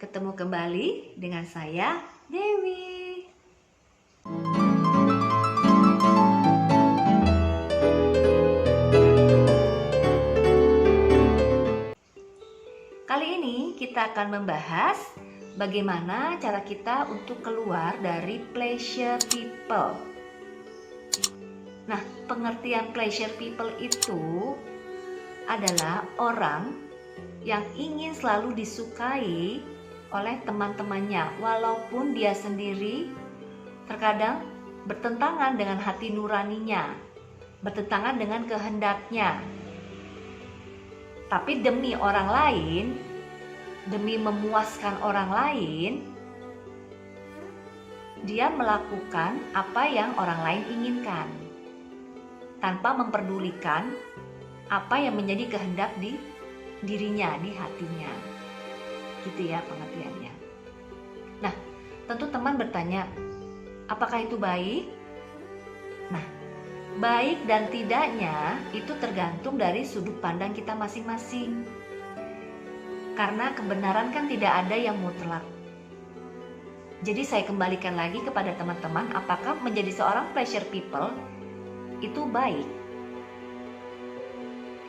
Ketemu kembali dengan saya, Dewi. Kali ini kita akan membahas bagaimana cara kita untuk keluar dari pleasure people. Nah, pengertian pleasure people itu adalah orang yang ingin selalu disukai oleh teman-temannya, walaupun dia sendiri terkadang bertentangan dengan hati nuraninya, bertentangan dengan kehendaknya. Tapi demi orang lain, demi memuaskan orang lain, dia melakukan apa yang orang lain inginkan, tanpa memperdulikan apa yang menjadi kehendak di dirinya, di hatinya. Gitu ya pengertiannya. Nah, tentu teman bertanya, apakah itu baik? Nah, baik dan tidaknya itu tergantung dari sudut pandang kita masing-masing. Karena kebenaran kan tidak ada yang mutlak. Jadi saya kembalikan lagi kepada teman-teman, apakah menjadi seorang pleasure people itu baik?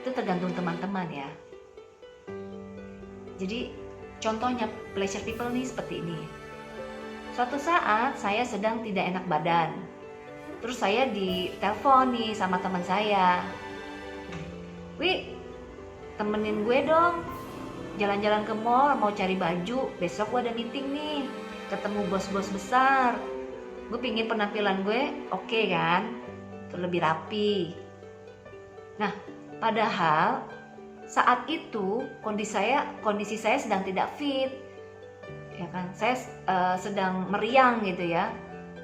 Itu tergantung teman-teman ya. Jadi contohnya pleasure people nih seperti ini. Suatu saat saya sedang tidak enak badan. Terus saya ditelepon nih sama teman saya. Wi, temenin gue dong. Jalan-jalan ke mall, mau cari baju. Besok gue ada meeting nih. Ketemu bos-bos besar. Gue pingin penampilan gue oke kan? Lebih rapi. Nah, padahal saat itu kondisi saya sedang tidak fit, ya kan? Saya sedang meriang gitu ya,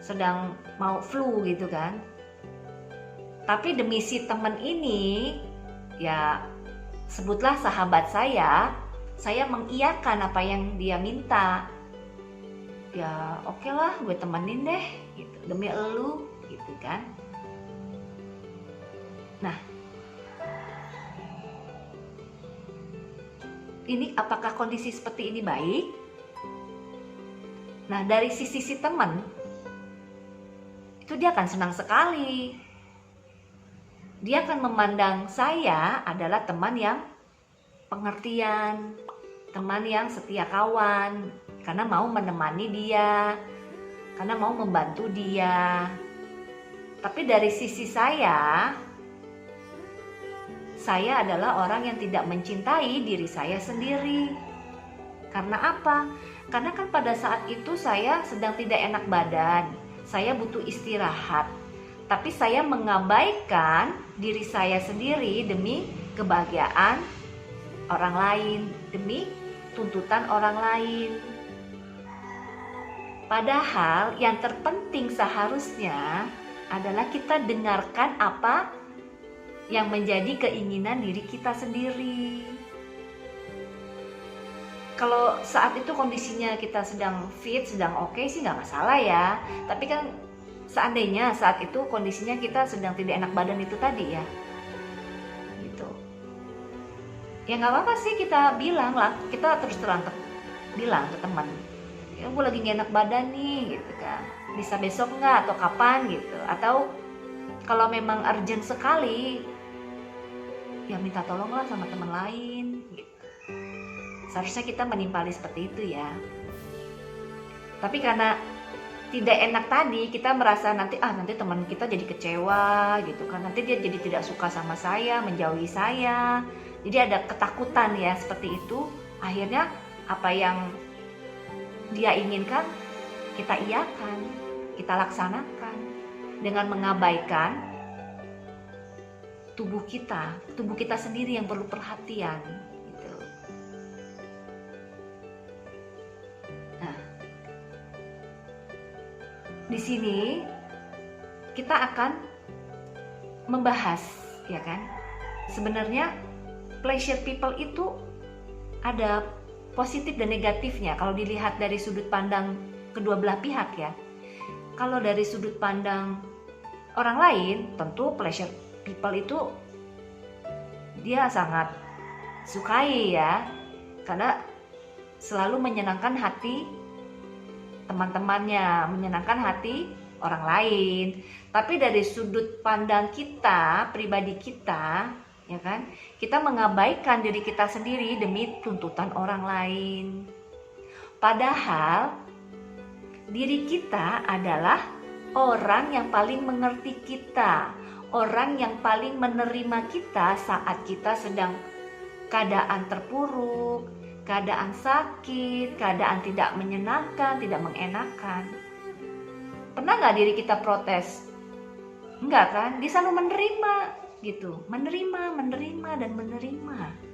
sedang mau flu gitu kan. Tapi demi si teman ini, ya sebutlah sahabat saya mengiyakan apa yang dia minta. Ya oke lah, gue temenin deh, gitu demi elu, gitu kan. Nah, ini apakah kondisi seperti ini baik? Nah, dari sisi si teman, itu dia akan senang sekali. Dia akan memandang saya adalah teman yang pengertian, teman yang setia kawan, karena mau menemani dia, karena mau membantu dia. Tapi dari sisi saya adalah orang yang tidak mencintai diri saya sendiri. Karena apa? Karena kan pada saat itu saya sedang tidak enak badan, saya butuh istirahat. Tapi saya mengabaikan diri saya sendiri demi kebahagiaan orang lain, demi tuntutan orang lain. Padahal yang terpenting seharusnya adalah kita dengarkan apa yang menjadi keinginan diri kita sendiri. Kalau saat itu kondisinya kita sedang fit, sedang oke sih nggak masalah ya. Tapi kan seandainya saat itu kondisinya kita sedang tidak enak badan itu tadi ya, gitu. Ya nggak apa-apa sih kita bilang lah, kita terus terang bilang ke teman, ya gue lagi gak enak badan nih, gitu kan. Bisa besok nggak atau kapan gitu. Atau kalau memang urgent sekali, ya minta tolonglah sama teman lain gitu. Seharusnya kita menimpali seperti itu ya. Tapi karena tidak enak tadi, kita merasa nanti teman kita jadi kecewa gitu kan. Nanti dia jadi tidak suka sama saya, menjauhi saya. Jadi ada ketakutan ya seperti itu. Akhirnya apa yang dia inginkan kita iyakan, kita laksanakan dengan mengabaikan tubuh kita sendiri yang perlu perhatian gitu. Nah, di sini kita akan membahas, ya kan? Sebenarnya pleasure people itu ada positif dan negatifnya kalau dilihat dari sudut pandang kedua belah pihak ya. Kalau dari sudut pandang orang lain, tentu pleasure people itu dia sangat sukai ya, karena selalu menyenangkan hati teman-temannya, menyenangkan hati orang lain. Tapi dari sudut pandang kita, pribadi kita, ya kan, kita mengabaikan diri kita sendiri demi tuntutan orang lain. Padahal diri kita adalah orang yang paling mengerti kita, orang yang paling menerima kita saat kita sedang keadaan terpuruk, keadaan sakit, keadaan tidak menyenangkan, tidak mengenakan. Pernah nggak diri kita protes? Enggak kan? Dia selalu menerima gitu, menerima dan menerima.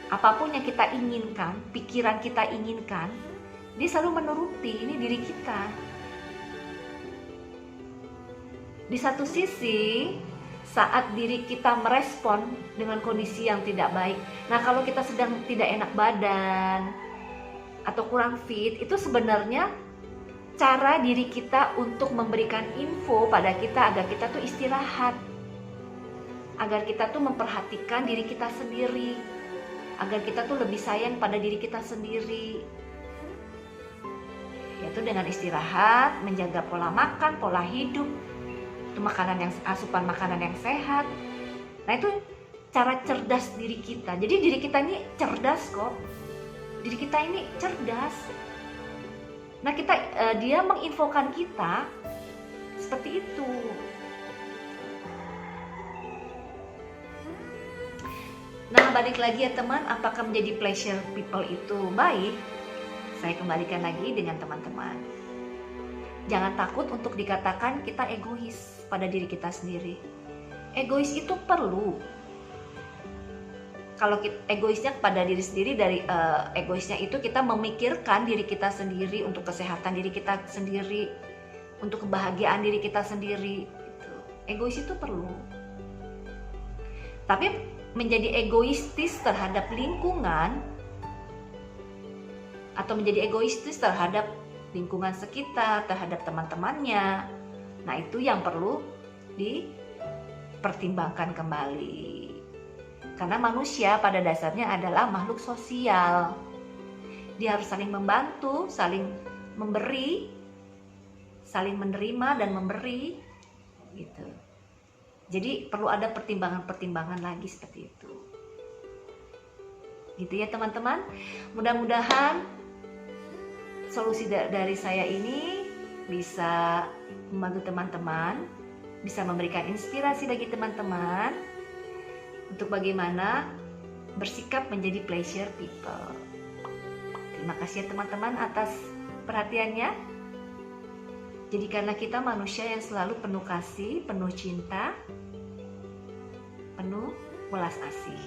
Apapun yang kita inginkan, pikiran kita inginkan, dia selalu menuruti. Ini diri kita. Di satu sisi, saat diri kita merespon dengan kondisi yang tidak baik, nah kalau kita sedang tidak enak badan atau kurang fit, itu sebenarnya cara diri kita untuk memberikan info pada kita agar kita tuh istirahat, agar kita tuh memperhatikan diri kita sendiri, agar kita tuh lebih sayang pada diri kita sendiri, yaitu dengan istirahat, menjaga pola makan, pola hidup, itu asupan makanan yang sehat. Nah itu cara cerdas diri kita. Jadi diri kita ini cerdas kok, diri kita ini cerdas. Nah dia menginfokan kita seperti itu. Nah balik lagi ya teman, apakah menjadi pleasure people itu baik? Saya kembalikan lagi dengan teman-teman. Jangan takut untuk dikatakan kita egois pada diri kita sendiri. Egois itu perlu. Kalau egoisnya pada diri sendiri, dari egoisnya itu kita memikirkan diri kita sendiri, untuk kesehatan diri kita sendiri, untuk kebahagiaan diri kita sendiri. Gitu. Egois itu perlu. Tapi menjadi egoistis terhadap lingkungan atau menjadi egoistis terhadap lingkungan sekitar, terhadap teman-temannya, nah itu yang perlu dipertimbangkan kembali. Karena manusia pada dasarnya adalah makhluk sosial. Dia harus saling membantu, saling memberi, saling menerima dan memberi, gitu. Jadi perlu ada pertimbangan-pertimbangan lagi seperti itu. Gitu ya teman-teman. Mudah-mudahan solusi dari saya ini bisa membantu teman-teman, bisa memberikan inspirasi bagi teman-teman untuk bagaimana bersikap menjadi pleasure people. Terima kasih ya teman-teman atas perhatiannya. Jadikanlah kita manusia yang selalu penuh kasih, penuh cinta, penuh welas asih.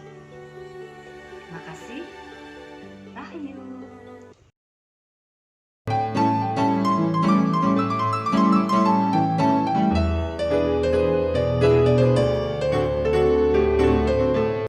Terima kasih. Rahayu.